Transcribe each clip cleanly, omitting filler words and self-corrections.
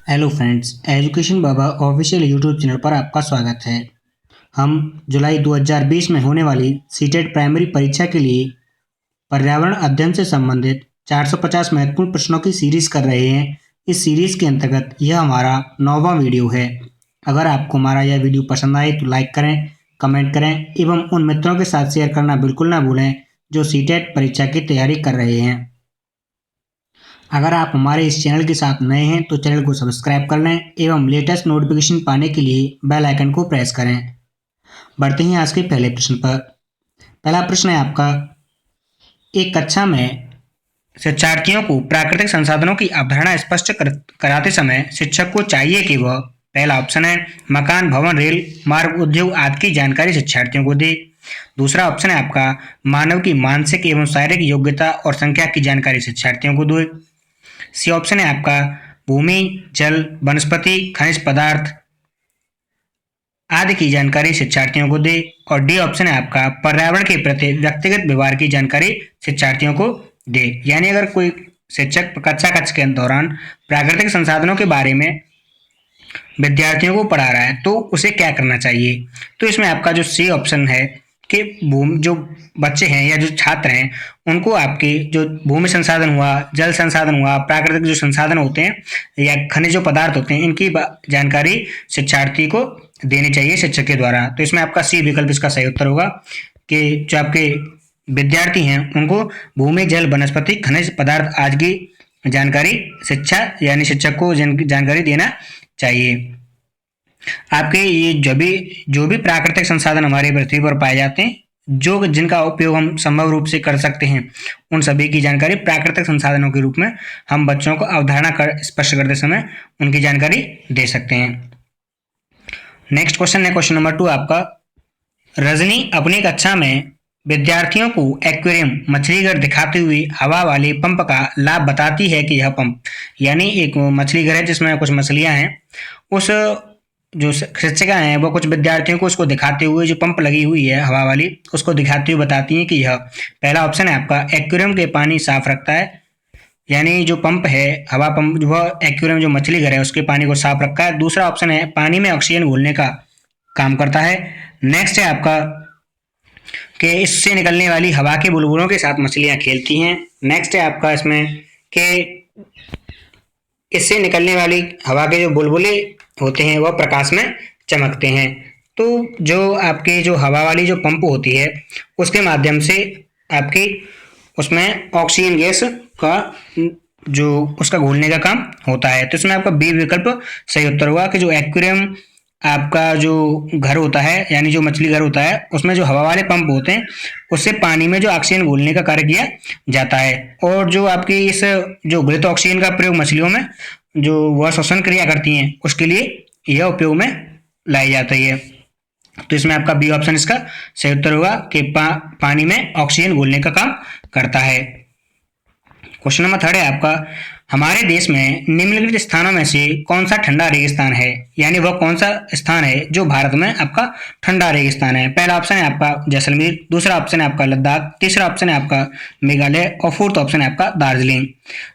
Hello friends, education बाबा official YouTube channel पर आपका स्वागत है। हम जुलाई 2020 में होने वाली सीटेट प्राइमरी परीक्षा के लिए पर्यावरण अध्ययन से संबंधित 450 महत्वपूर्ण प्रश्नों की सीरीज कर रहे हैं। इस सीरीज के अंतर्गत यह हमारा 9वां वीडियो है। अगर आपको हमारा यह वीडियो पसंद आए तो लाइक करें, कमेंट करें एवं उन मित्रों के साथ शेयर करना बिल्कुल ना भूलें जो सीटेट परीक्षा की तैयारी कर रहे हैं। अगर आप हमारे इस चैनल के साथ नए हैं तो चैनल को सब्सक्राइब कर लें एवं लेटेस्ट नोटिफिकेशन पाने के लिए बेल आइकन को प्रेस करें। बढ़ते हैं आज के पहले प्रश्न पर। पहला प्रश्न है आपका, एक कक्षा में शिक्षार्थियों को प्राकृतिक संसाधनों की अवधारणा स्पष्ट कराते समय शिक्षक को चाहिए कि वह, पहला ऑप्शन है, मकान, भवन, रेल मार्ग, उद्योग आदि की जानकारी शिक्षार्थियों को दे। दूसरा ऑप्शन है आपका, मानव की मानसिक एवं शारीरिक योग्यता और संख्या की जानकारी शिक्षार्थियों को दे। सी ऑप्शन है आपका, भूमि, जल, वनस्पति, खनिज पदार्थ आदि की जानकारी शिक्षार्थियों को दे। और डी ऑप्शन है आपका, पर्यावरण के प्रति व्यक्तिगत व्यवहार की जानकारी शिक्षार्थियों को दे। यानी अगर कोई शिक्षक कक्षा के दौरान प्राकृतिक संसाधनों के बारे में विद्यार्थियों को पढ़ा रहा है तो उसे क्या करना चाहिए। तो इसमें आपका जो सी ऑप्शन है कि जो बच्चे हैं या जो छात्र हैं उनको आपके जो भूमि संसाधन हुआ, जल संसाधन हुआ, प्राकृतिक जो संसाधन होते हैं या खनिज जो पदार्थ होते हैं इनकी जानकारी शिक्षार्थी को देनी चाहिए शिक्षक के द्वारा। तो इसमें आपका सी विकल्प इसका सही उत्तर होगा कि जो आपके विद्यार्थी हैं उनको भूमि, जल, वनस्पति, खनिज पदार्थ आदि की जानकारी शिक्षा यानी शिक्षक को जानकारी देना चाहिए। आपके ये जो भी प्राकृतिक संसाधन हमारे पृथ्वी पर पाए जाते हैं, जो जिनका उपयोग हम संभव रूप से कर सकते हैं, उन सभी की जानकारी प्राकृतिक संसाधनों के रूप में हम बच्चों को अवधारणा स्पष्ट करते समय उनकी जानकारी दे सकते हैं। नेक्स्ट क्वेश्चन है क्वेश्चन नंबर 2 आपका, रजनी अपनी कक्षा में विद्यार्थियों को एक्वेरियम मछली घर दिखाते हुए हवा वाले पंप का लाभ बताती है कि यह पंप, यानी एक मछली घर है जिसमें कुछ मछलियां हैं, उस जो शिक्षिका हैं वो कुछ विद्यार्थियों को उसको दिखाते हुए जो पंप लगी हुई है हवा वाली उसको दिखाते हुए बताती हैं कि यह, पहला ऑप्शन है आपका, एक्वेरियम के पानी साफ रखता है, यानी जो पंप है हवा पंप वह एक्वेरियम जो मछली घर है उसके पानी को साफ रखता है। दूसरा ऑप्शन है, पानी में ऑक्सीजन घोलने का काम करता है। नेक्स्ट है आपका कि इससे निकलने वाली हवा के बुलबुलों के साथ मछलियां खेलती हैं। नेक्स्ट है आपका इसमें कि इससे निकलने वाली हवा के जो बुलबुले होते हैं वह प्रकाश में चमकते हैं। तो जो आपके जो हवा वाली जो पंप होती है उसके माध्यम से आपकी उसमें ऑक्सीजन गैस का जो उसका घोलने का काम होता है। तो इसमें आपका बी विकल्प सही उत्तर होगा कि जो एक्वेरियम आपका जो घर होता है यानी जो मछली घर होता है उसमें जो हवा वाले पंप होते हैं उससे पानी में जो ऑक्सीजन घोलने का कार्य किया जाता है। और जो आपकी इस जो घुलित ऑक्सीजन का प्रयोग मछलियों में जो वह श्वसन क्रिया करती हैं उसके लिए यह उपयोग में लाई जाती है। तो इसमें आपका बी ऑप्शन इसका सही उत्तर होगा कि पानी में ऑक्सीजन घोलने का काम करता है। क्वेश्चन नंबर 3 है आपका, हमारे देश में निम्नलिखित स्थानों में से कौन सा ठंडा रेगिस्तान है, यानी वह कौन सा स्थान है जो भारत में आपका ठंडा रेगिस्तान है। पहला ऑप्शन है आपका जैसलमेर, दूसरा ऑप्शन है आपका लद्दाख, तीसरा ऑप्शन है आपका मेघालय और फोर्थ ऑप्शन है आपका दार्जिलिंग।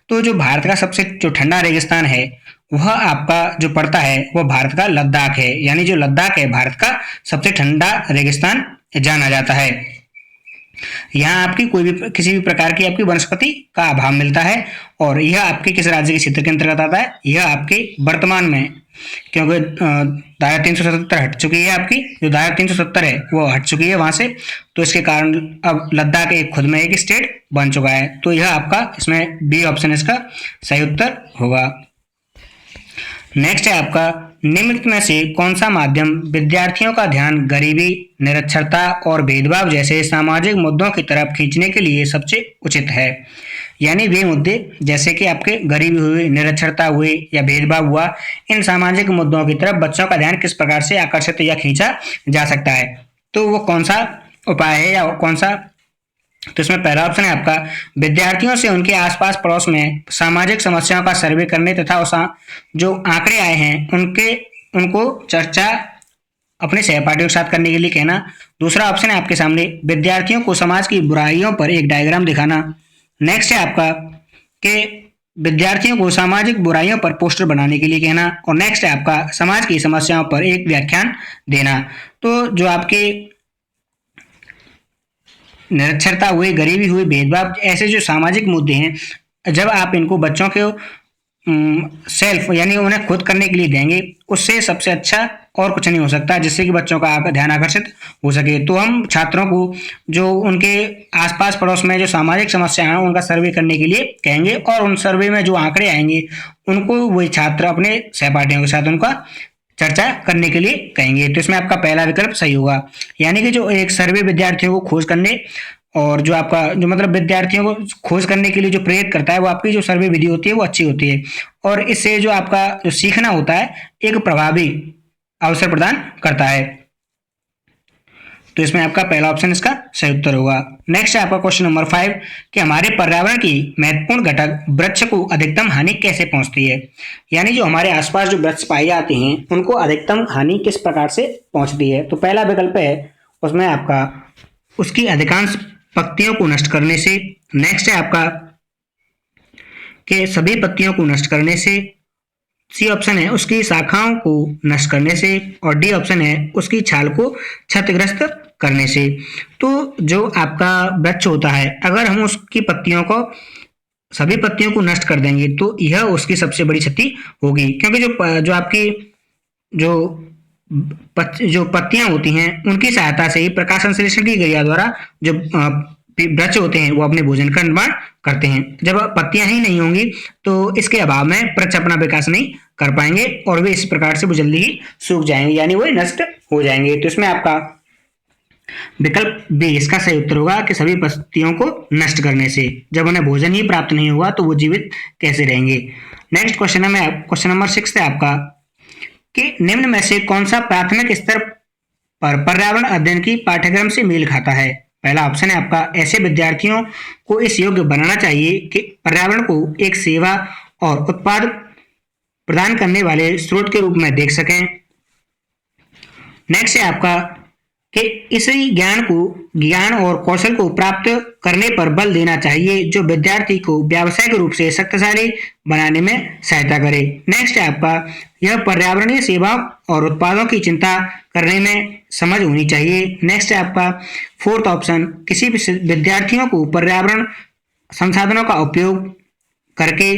तो जो भारत का सबसे जो ठंडा रेगिस्तान है वह आपका जो पड़ता है वह भारत का लद्दाख है, यानी जो लद्दाख है भारत का सबसे ठंडा रेगिस्तान जाना जाता है। यहाँ आपकी कोई भी किसी भी प्रकार की आपकी वनस्पति का अभाव मिलता है और यह आपके किस राज्य के क्षेत्र के अंतर्गत आता है, यह आपके वर्तमान में क्योंकि धारा 377 हट चुकी है, आपकी जो धारा 370 है वो हट चुकी है वहां से, तो इसके कारण अब लद्दाख एक खुद में एक स्टेट बन चुका है। तो यह आपका इसमें बी ऑप्शन इसका सही उत्तर होगा। नेक्स्ट है आपका, निम्नलिखित में से कौन सा माध्यम विद्यार्थियों का ध्यान गरीबी, निरक्षरता और भेदभाव जैसे सामाजिक मुद्दों की तरफ खींचने के लिए सबसे उचित है। यानी वे मुद्दे जैसे कि आपके गरीबी हुई, निरक्षरता हुई या भेदभाव हुआ, इन सामाजिक मुद्दों की तरफ बच्चों का ध्यान किस प्रकार से आकर्षित या खींचा जा सकता है। तो वो कौन सा उपाय है या कौन सा, तो इसमें पहला ऑप्शन है आपका, विद्यार्थियों से उनके आसपास पड़ोस में सामाजिक समस्याओं का सर्वे करने तथा जो आंकड़े आए हैं उनको चर्चा अपने सहपाठियों के साथ करने के लिए कहना। दूसरा ऑप्शन है आपके सामने, विद्यार्थियों को समाज की बुराइयों पर एक डायग्राम दिखाना। नेक्स्ट है आपका कि विद्यार्थियों को सामाजिक बुराइयों पर पोस्टर बनाने के लिए कहना। और नेक्स्ट है आपका समाज की समस्याओं पर एक व्याख्यान देना। तो जो आपके निरक्षरता हुई, गरीबी हुई, भेदभाव, ऐसे जो सामाजिक मुद्दे हैं, जब आप इनको बच्चों के सेल्फ यानी उन्हें खुद करने के लिए देंगे, उससे सबसे अच्छा और कुछ नहीं हो सकता जिससे कि बच्चों का ध्यान आकर्षित हो सके। तो हम छात्रों को जो उनके आसपास पड़ोस में जो सामाजिक समस्या है उनका सर्वे करने के लिए कहेंगे, और उन सर्वे में जो आंकड़े आएंगे उनको वही छात्र अपने सहपाठियों के साथ उनका चर्चा करने के लिए कहेंगे। तो इसमें आपका पहला विकल्प सही होगा। यानी कि जो एक सर्वे विद्यार्थियों को खोज करने और जो आपका जो मतलब विद्यार्थियों को खोज करने के लिए जो प्रेरित करता है, वो आपकी जो सर्वे विधि होती है वो अच्छी होती है, और इससे जो आपका जो सीखना होता है एक प्रभावी अवसर प्रदान करता है। तो इसमें आपका पहला ऑप्शन इसका सही उत्तर होगा। नेक्स्ट है आपका क्वेश्चन नंबर 5 कि हमारे पर्यावरण की महत्वपूर्ण घटक वृक्ष को अधिकतम हानि कैसे पहुंचती है। यानी जो हमारे आसपास जो वृक्ष पाए जाते हैं उनको अधिकतम हानि किस प्रकार से पहुंचती है। तो पहला विकल्प है उसमें आपका उसकी अधिकांश पत्तियों को नष्ट करने से। नेक्स्ट है आपका कि सभी पत्तियों को नष्ट करने से। सी ऑप्शन है उसकी शाखाओं को नष्ट करने से। और डी ऑप्शन है उसकी छाल को क्षतिग्रस्त करने से। तो जो आपका वृक्ष होता है, अगर हम उसकी पत्तियों को सभी पत्तियों को नष्ट कर देंगे तो यह उसकी सबसे बड़ी क्षति होगी, क्योंकि जो आपकी जो जो पत्तियां होती हैं उनकी सहायता से ही प्रकाश संश्लेषण की क्रिया द्वारा जो वृक्ष होते हैं वो अपने भोजन का निर्माण करते हैं। जब पत्तियां ही नहीं होंगी तो इसके अभाव में वृक्ष अपना विकास नहीं कर पाएंगे और वे इस प्रकार से वो जल्दी ही सूख जाएंगे, यानी वो नष्ट हो जाएंगे। तो इसमें आपका विकल्प बी इसका सही उत्तर होगा कि सभी पत्तियों को नष्ट करने से। जब उन्हें भोजन ही प्राप्त नहीं हुआ तो वो जीवित कैसे रहेंगे। नेक्स्ट क्वेश्चन है क्वेश्चन नंबर 6 है आपका कि निम्न में से कौन सा प्राथमिक स्तर पर पर्यावरण अध्ययन की पाठ्यक्रम से मेल खाता है। पहला ऑप्शन है आपका ऐसे विद्यार्थियों को इस योग्य बनाना चाहिए कि पर्यावरण को एक सेवा और उत्पाद प्रदान करने वाले स्रोत के रूप में देख सकें। नेक्स्ट है आपका कि इसी ज्ञान और कौशल को प्राप्त करने पर बल देना चाहिए जो विद्यार्थी को व्यावसायिक रूप से शक्तिशाली बनाने में सहायता करे। नेक्स्ट है आपका यह पर्यावरणीय सेवाओं और उत्पादों की चिंता करने में समझ होनी चाहिए। नेक्स्ट है आपका फोर्थ ऑप्शन किसी विद्यार्थियों को पर्यावरण संसाधनों का उपयोग करके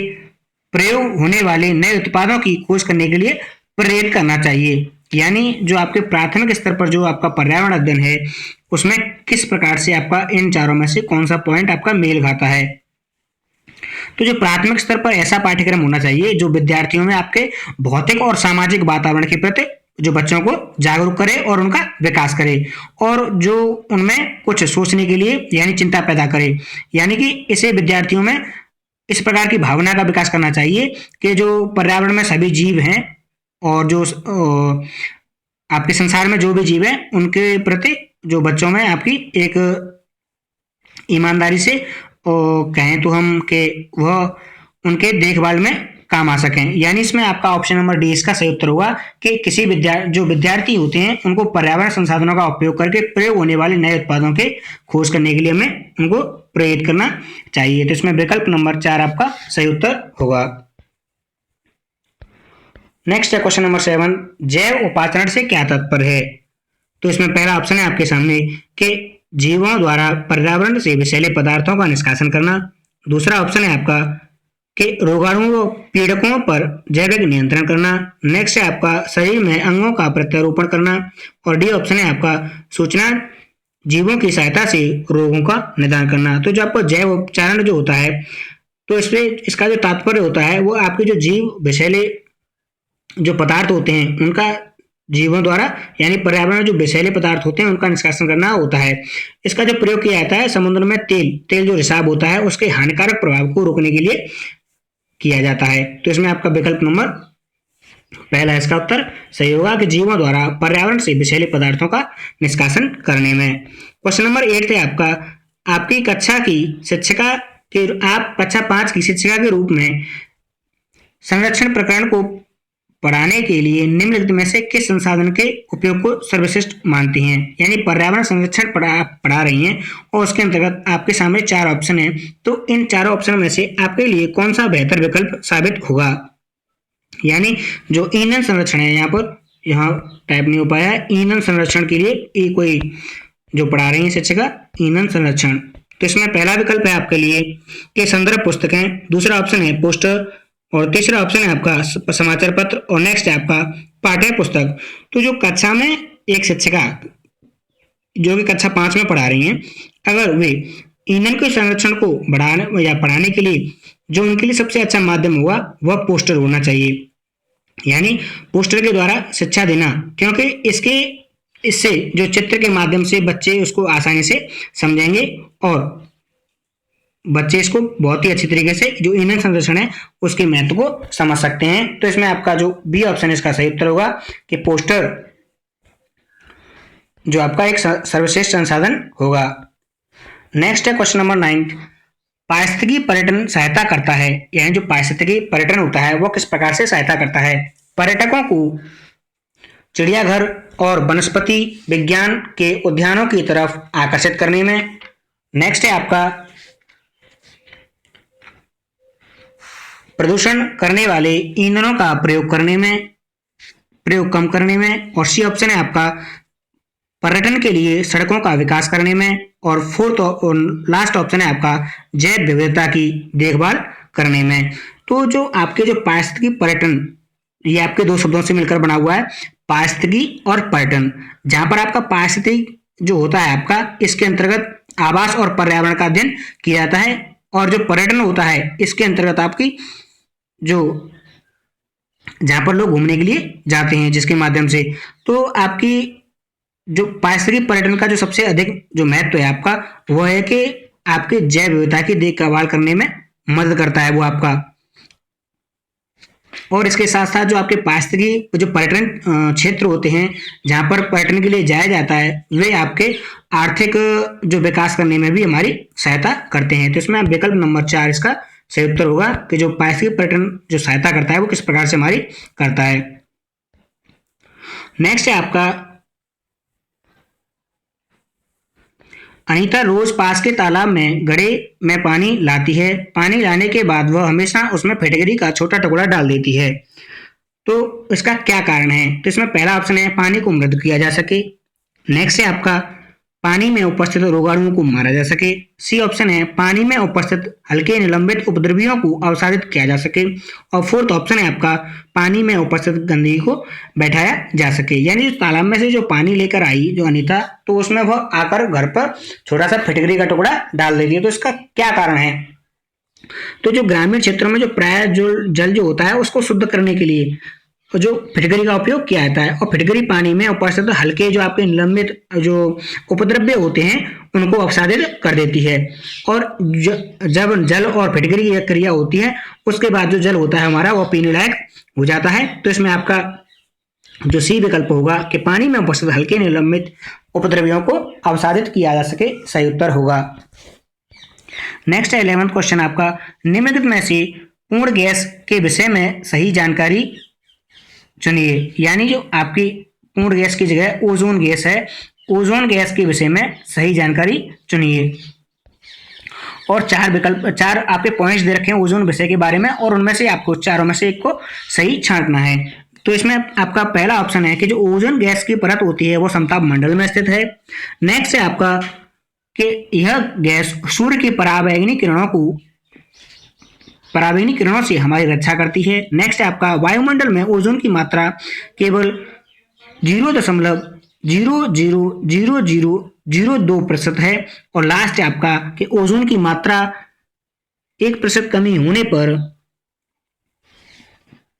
प्रयोग होने वाले नए उत्पादों की खोज करने के लिए प्रेरित करना चाहिए। यानी जो आपके प्राथमिक स्तर पर जो आपका पर्यावरण अध्ययन है उसमें किस प्रकार से आपका इन चारों में से कौन सा पॉइंट आपका मेल खाता है। तो जो प्राथमिक स्तर पर ऐसा पाठ्यक्रम होना चाहिए जो विद्यार्थियों में आपके भौतिक और सामाजिक वातावरण के प्रति जो बच्चों को जागरूक करे और उनका विकास करे, और जो उनमें कुछ सोचने के लिए यानी चिंता पैदा करे। यानी कि इसे विद्यार्थियों में इस प्रकार की भावना का विकास करना चाहिए कि जो पर्यावरण में सभी जीव हैं और जो आपके संसार में जो भी जीव हैं उनके प्रति जो बच्चों में आपकी एक ईमानदारी से कहें तो हम कि वह उनके देखभाल में काम आ सकें। यानी इसमें आपका ऑप्शन नंबर डी इसका सही उत्तर होगा कि किसी जो विद्यार्थी होते हैं उनको पर्यावरण संसाधनों का उपयोग करके प्रयोग होने वाले नए उत्पादों के खोज करने के लिए हमें उनको प्रेरित करना चाहिए। तो इसमें विकल्प नंबर 4 आपका सही उत्तर होगा। नेक्स्ट है क्वेश्चन नंबर 7 जैव उपाचरण से क्या तात्पर्य है। तो इसमें पहला ऑप्शन है आपके सामने कि जीवों द्वारा पर्यावरण से विषैले पदार्थों का निष्कासन करना। दूसरा ऑप्शन है आपका कि रोगाणुओं पीड़कों पर जैविक नियंत्रण करना। नेक्स्ट है आपका शरीर में अंगों का प्रत्यारोपण करना। और डी ऑप्शन है आपका सूचना जीवों की सहायता से रोगों का निदान करना। तो जो आपका जैव उपचारण जो होता है तो इसमें इसका जो तात्पर्य होता है वो आपके जो जीव विषैले जो पदार्थ होते हैं उनका जीवों द्वारा यानी पर्यावरण में जो विषैले पदार्थ होते हैं उनका निष्कासन करना होता है। इसका जो प्रयोग किया जाता है समुद्र में तेल जो रिसाव होता है उसके हानिकारक प्रभाव को रोकने के लिए किया जाता है। तो इसमें आपका विकल्प नंबर पहला इसका उत्तर सही होगा कि जीवों द्वारा पर्यावरण से विषैले पदार्थों का निष्कासन करने में। क्वेश्चन नंबर 8 है आपका आपकी कक्षा की शिक्षिका के आप कक्षा 5 की शिक्षिका के रूप में संरक्षण प्रकरण को पढ़ाने के लिए निम्नलिखित में से किस संसाधन के उपयोग को सर्वश्रेष्ठ मानती हैं। यानी पर्यावरण संरक्षण पढ़ा रही हैं और उसके अंतर्गत आपके सामने 4 ऑप्शन है, तो इन चारों ऑप्शन में से आपके लिए कौन सा बेहतर विकल्प साबित होगा। यानी जो ईंधन संरक्षण है, यहाँ टाइप नहीं हो पाया है, ईंधन संरक्षण के लिए कोई जो पढ़ा रही है शिक्षिका ईंधन संरक्षण, तो इसमें पहला विकल्प है आपके लिए कि संदर्भ पुस्तकें, दूसरा ऑप्शन है पोस्टर और तीसरा ऑप्शन है आपका समाचार पत्र और नेक्स्ट है आपका पाठ्य पुस्तक। तो जो कक्षा में एक शिक्षिका जो कि कक्षा 5 में पढ़ा रही हैं, अगर वे ईंधन के संरक्षण को बढ़ाने या पढ़ाने के लिए जो उनके लिए सबसे अच्छा माध्यम होगा वह पोस्टर होना चाहिए। यानी पोस्टर के द्वारा शिक्षा देना, क्योंकि इससे जो चित्र के माध्यम से बच्चे उसको आसानी से समझेंगे और बच्चे इसको बहुत ही अच्छी तरीके से जो ईंधन संरक्षण है उसके महत्व को समझ सकते हैं। तो इसमें आपका जो बी ऑप्शन है इसका सही उत्तर होगा कि पोस्टर जो आपका एक सर्वश्रेष्ठ संसाधन होगा। नेक्स्ट है क्वेश्चन नंबर 9, पारिस्थितिकी पर्यटन सहायता करता है। यानी जो पारिस्थितिकी पर्यटन होता है वो किस प्रकार से सहायता करता है। पर्यटकों को चिड़ियाघर और वनस्पति विज्ञान के उद्यानों की तरफ आकर्षित करने में। नेक्स्ट है आपका प्रदूषण करने वाले ईंधनों का प्रयोग कम करने में। और सी ऑप्शन है आपका पर्यटन के लिए सड़कों का विकास करने में। और फोर्थ और लास्ट ऑप्शन है आपका जैव विविधता की देखभाल करने में। तो जो आपके जो पारिस्थितिकी पर्यटन, ये आपके 2 शब्दों से मिलकर बना हुआ है, पारिस्थितिकी और पर्यटन, जहां पर आपका पारिस्थितिक जो होता है आपका इसके अंतर्गत आवास और पर्यावरण का अध्ययन किया जाता है और जो पर्यटन होता है इसके अंतर्गत आपकी जो जहां पर लोग घूमने के लिए जाते हैं जिसके माध्यम से, तो आपकी जो पारिस्थितिक पर्यटन का जो सबसे अधिक जो महत्व है आपका वो है कि आपके जैव विविधता की देखभाल करने में मदद करता है वो आपका। और इसके साथ साथ जो आपके पारिस्थितिकी जो पर्यटन क्षेत्र होते हैं जहां पर पर्यटन के लिए जाया जाता है वे आपके आर्थिक जो विकास करने में भी हमारी सहायता करते हैं। तो इसमें विकल्प नंबर 4 इसका सही उत्तर होगा कि जो पारिस्थितिक पर्यटन जो सहायता करता है वो किस प्रकार से हमारी करता है। नेक्स्ट है आपका अनीता रोज पास के तालाब में घड़े में पानी लाती है। पानी लाने के बाद वह हमेशा उसमें फिटकरी का छोटा टुकड़ा डाल देती है, तो इसका क्या कारण है। तो इसमें पहला ऑप्शन है पानी को मृदु किया जा सके। नेक्स्ट है आपका पानी में उपस्थित रोगाणुओं को मारा जा सके। सी ऑप्शन है पानी में उपस्थित हल्के निलंबित उपद्रवियों को अवसादित किया जा सके। और फोर्थ ऑप्शन है आपका पानी में उपस्थित गंदगी को बैठाया जा सके। यानी जो तालाब में से जो पानी लेकर आई जो अनीता, तो उसमें वह आकर घर पर छोटा सा फिटकरी का टुकड़ा डाल देती है, तो इसका क्या कारण है। तो जो ग्रामीण क्षेत्रों में जो प्राय जो जल जो होता है उसको शुद्ध करने के लिए जो फिटकरी का उपयोग किया जाता है और फिटकरी पानी में उपस्थित हल्के जो आपके निलंबित जो उपद्रव्य होते हैं उनको अवसादित कर देती है। और जब जल और फिटकरी की क्रिया होती है उसके बाद जो जल होता है हमारा वो पीने लायक हो जाता है। तो इसमें आपका जो सी विकल्प होगा कि पानी में उपस्थित हल्के निलंबित उपद्रव्यों को अवसादित किया जा सके, सही उत्तर होगा। नेक्स्ट है 11वां क्वेश्चन आपका, निम्नलिखित में से पूर्ण गैस के विषय में सही जानकारी चुनिए। यानी जो आपकी पूर्ण गैस की जगह ओजोन गैस है, ओजोन गैस के विषय में सही जानकारी चुनिए। और 4 विकल्प 4 आपके पॉइंट्स दे रखे हैं ओजोन विषय के बारे में और उनमें से आपको चारों में से एक को सही छांटना है। तो इसमें आपका पहला ऑप्शन है कि जो ओजोन गैस की परत होती है वो समताप मंडल में स्थित है। नेक्स्ट है आपका कि यह गैस सूर्य की पराबैंगनी किरणों से हमारी रक्षा करती है। नेक्स्ट है आपका वायुमंडल में ओजोन की मात्रा केवल 0.0000002% है। और लास्ट है आपका कि ओजोन की मात्रा 1% कमी होने पर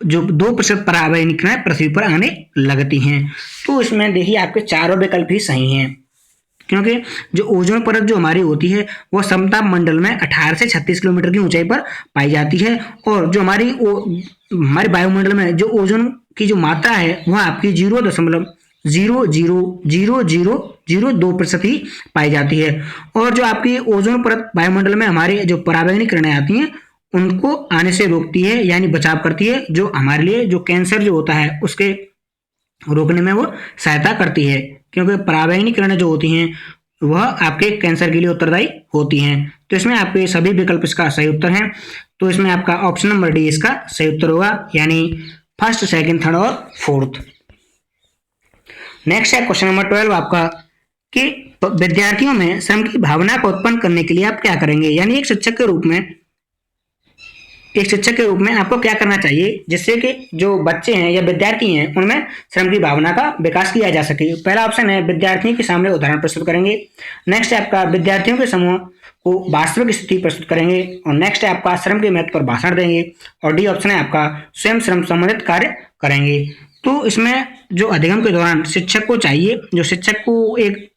जो 2% पराबैंगनी किरणें पृथ्वी पर आने लगती हैं। तो इसमें देखिए आपके चारों विकल्प ही सही हैं, क्योंकि जो ओजोन परत जो हमारी होती है वो समताप मंडल में 18 से 36 किलोमीटर की ऊंचाई पर पाई जाती है। और जो हमारे वायुमंडल में जो ओजोन की जो मात्रा है वह आपकी 0.0000002% ही पाई जाती है। और जो आपकी ओजोन परत वायुमंडल में हमारी जो पराबैंगनी किरणें आती हैं उनको आने से रोकती है यानी बचाव करती है, जो हमारे लिए जो कैंसर जो होता है उसके रोकने में वो सहायता करती है, क्योंकि पराबैंगनी किरणें जो होती हैं वह आपके कैंसर के लिए उत्तरदायी होती हैं। तो इसमें आपके सभी विकल्प इसका सही उत्तर हैं। तो इसमें आपका ऑप्शन नंबर डी इसका सही उत्तर होगा, यानी फर्स्ट, सेकंड, थर्ड और फोर्थ। नेक्स्ट है क्वेश्चन नंबर 12 आपका कि विद्यार्थियों में श्रम की भावना को उत्पन्न करने के लिए आप क्या करेंगे, यानी एक शिक्षक के रूप में आपको क्या करना चाहिए जिससे कि जो बच्चे हैं या विद्यार्थी हैं उनमें श्रम की भावना का विकास किया जा सके। पहला ऑप्शन है विद्यार्थियों के सामने उदाहरण प्रस्तुत करेंगे। नेक्स्ट है आपका विद्यार्थियों के समूह को वास्तविक स्थिति प्रस्तुत करेंगे। और नेक्स्ट है आपका श्रम के महत्व पर भाषण देंगे। और डी ऑप्शन है आपका स्वयं श्रम संबंधित कार्य करेंगे। तो इसमें जो अधिगम के दौरान शिक्षक को चाहिए, जो शिक्षक को एक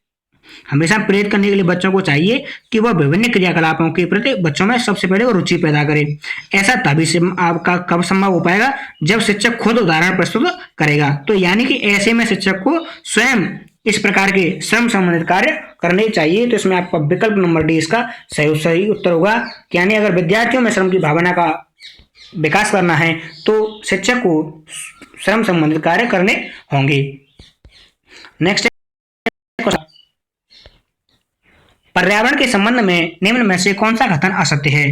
हमेशा प्रेरित करने के लिए बच्चों को चाहिए कि वह विभिन्न क्रियाकलापों के प्रति बच्चों में सबसे पहले वो रुचि पैदा करे। ऐसा तभी से आपका कब संभव हो पाएगा, जब शिक्षक खुद उदाहरण प्रस्तुत करेगा। तो यानी कि ऐसे में शिक्षक को स्वयं इस प्रकार के श्रम संबंधित कार्य करने चाहिए। तो इसमें आपका विकल्प नंबर डी इसका सही उत्तर होगा, यानी अगर विद्यार्थियों में श्रम की भावना का विकास करना है तो शिक्षक को श्रम संबंधित कार्य करने होंगे। नेक्स्ट, पर्यावरण के संबंध में निम्न में से कौन सा कथन असत्य है।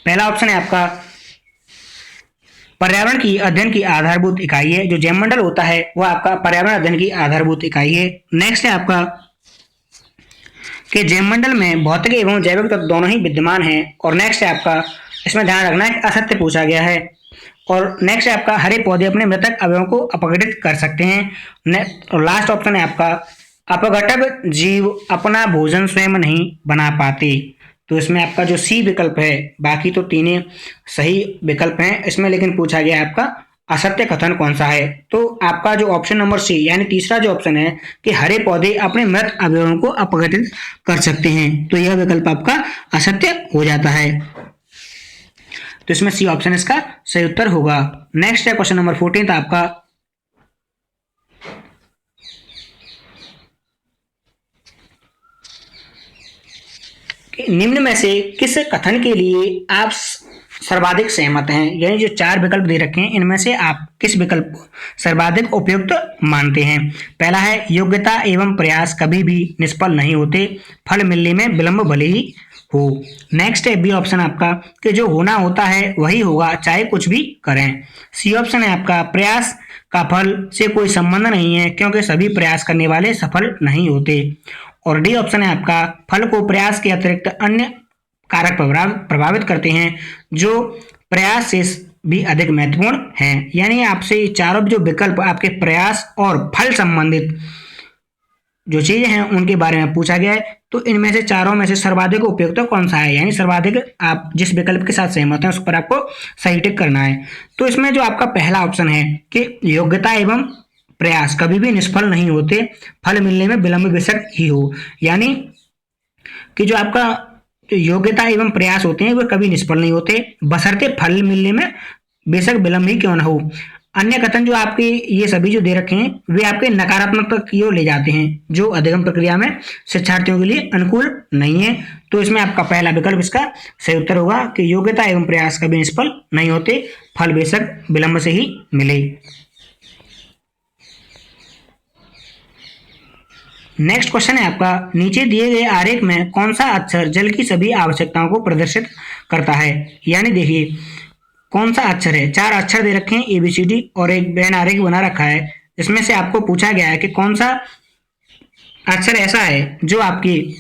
पहला ऑप्शन है आपका पर्यावरण की अध्ययन की आधारभूत इकाई है, जो जैवमंडल होता है वह आपका पर्यावरण अध्ययन की आधारभूत इकाई है। नेक्स्ट है आपका कि जैवमंडल में भौतिक एवं जैविक तत्व दोनों ही विद्यमान हैं। और नेक्स्ट है आपका, इसमें ध्यान रखना है असत्य पूछा गया है। और नेक्स्ट है आपका हरे पौधे अपने मृतक अवयवों को अपघटित कर सकते हैं। और लास्ट ऑप्शन है आपका अपघटक जीव अपना भोजन स्वयं नहीं बना पाते। तो इसमें आपका जो सी विकल्प है, बाकी तो तीनों सही विकल्प हैं इसमें, लेकिन पूछा गया आपका असत्य कथन कौन सा है। तो आपका जो ऑप्शन नंबर सी यानी तीसरा जो ऑप्शन है कि हरे पौधे अपने मृत अवयवों को अपघटित कर सकते हैं, तो यह विकल्प आपका असत्य हो जाता है। तो इसमें सी ऑप्शन इसका सही उत्तर होगा। नेक्स्ट है क्वेश्चन नंबर 14 आपका निम्न में से किस कथन के लिए आप सर्वाधिक सहमत हैं, यानी जो चार विकल्प दे रखे हैं इनमें से आप किस विकल्प को सर्वाधिक उपयुक्त मानते हैं। पहला है योग्यता एवं प्रयास कभी भी निष्फल नहीं होते, फल मिलने में विलंब भले ही हो। नेक्स्ट है बी ऑप्शन आपका कि जो होना होता है वही होगा चाहे कुछ भी करें। सी ऑप्शन है आपका प्रयास का फल से कोई संबंध नहीं है क्योंकि सभी प्रयास करने वाले सफल नहीं होते। और डी ऑप्शन है आपका फल को प्रयास के अतिरिक्त अन्य कारक प्रभावित करते हैं जो प्रयास से भी अधिक महत्वपूर्ण हैं। यानी आपसे चारों जो विकल्प आपके प्रयास और फल संबंधित जो चीजें हैं उनके बारे में पूछा गया है। तो इनमें से चारों में से सर्वाधिक उपयुक्त कौन सा है, यानी सर्वाधिक आप जिस विकल्प के साथ सहमत हैं उस पर आपको सही टिक करना है। तो इसमें जो आपका पहला ऑप्शन है कि योग्यता एवं प्रयास कभी भी निष्फल नहीं होते, फल मिलने में विलंब बेशक ही हो, यानी कि जो आपका योग्यता एवं प्रयास होते हैं वे कभी निष्फल नहीं होते बशर्ते फल मिलने में बेशक विलंब ही क्यों न हो। अन्य कथन जो आपके ये सभी जो दे रखे हैं वे आपके नकारात्मक की ओर ले जाते हैं, जो अधिगम प्रक्रिया में शिक्षार्थियों के लिए अनुकूल नहीं है। तो इसमें आपका पहला विकल्प इसका सही उत्तर होगा कि योग्यता एवं प्रयास कभी निष्फल नहीं होते, फल बेशक विलंब से ही मिले। नेक्स्ट क्वेश्चन है आपका नीचे दिए गए आरेख में कौन सा अक्षर जल की सभी आवश्यकताओं को प्रदर्शित करता है। यानी देखिए कौन सा अक्षर है, चार अक्षर दे रखे हैं ABCD और एक बैन आरेख बना रखा है। इसमें से आपको पूछा गया है कि कौन सा अक्षर ऐसा है जो आपकी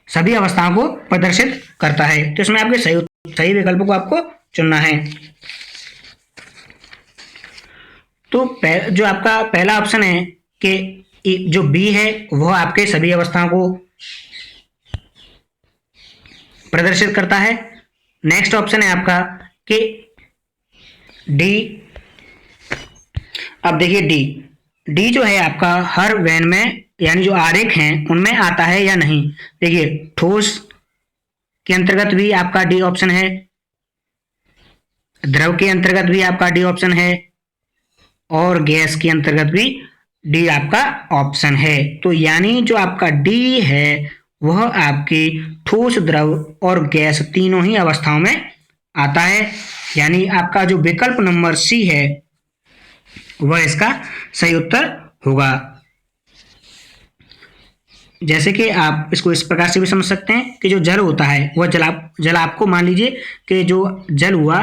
सभी अवस्थाओं को प्रदर्शित करता है। तो इसमें आपके सही विकल्प को आपको चुनना है। तो जो आपका पहला ऑप्शन है कि जो बी है वह आपके सभी अवस्थाओं को प्रदर्शित करता है। नेक्स्ट ऑप्शन है आपका कि डी। अब देखिए डी जो है आपका हर वैन में यानी जो आरेख हैं उनमें आता है या नहीं। देखिए ठोस के अंतर्गत भी आपका डी ऑप्शन है, द्रव के अंतर्गत भी आपका डी ऑप्शन है और गैस के अंतर्गत भी डी आपका ऑप्शन है। तो यानी जो आपका डी है वह आपके ठोस, द्रव और गैस तीनों ही अवस्थाओं में आता है। यानी आपका जो विकल्प नंबर सी है वह इसका सही उत्तर होगा। जैसे कि आप इसको इस प्रकार से भी समझ सकते हैं कि जो जल होता है वह जल आपको मान लीजिए कि जो जल हुआ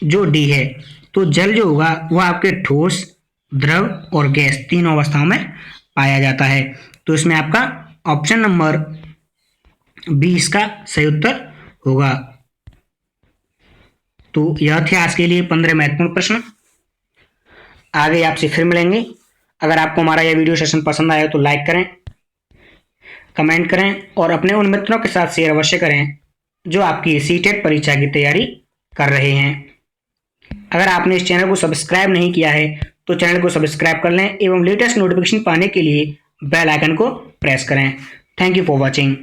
जो डी है, तो जल जो होगा वह आपके ठोस, द्रव और गैस तीनों अवस्थाओं में पाया जाता है। तो इसमें आपका ऑप्शन नंबर बी इसका सही उत्तर होगा। तो यह थे आज के लिए 15 महत्वपूर्ण प्रश्न। आगे आपसे फिर मिलेंगे। अगर आपको हमारा यह वीडियो सेशन पसंद आया तो लाइक करें, कमेंट करें और अपने उन मित्रों के साथ शेयर अवश्य करें जो आपकी सीटेट परीक्षा की तैयारी कर रहे हैं। अगर आपने इस चैनल को सब्सक्राइब नहीं किया है तो चैनल को सब्सक्राइब कर लें एवं लेटेस्ट नोटिफिकेशन पाने के लिए बेल आइकन को प्रेस करें। Thank you for watching.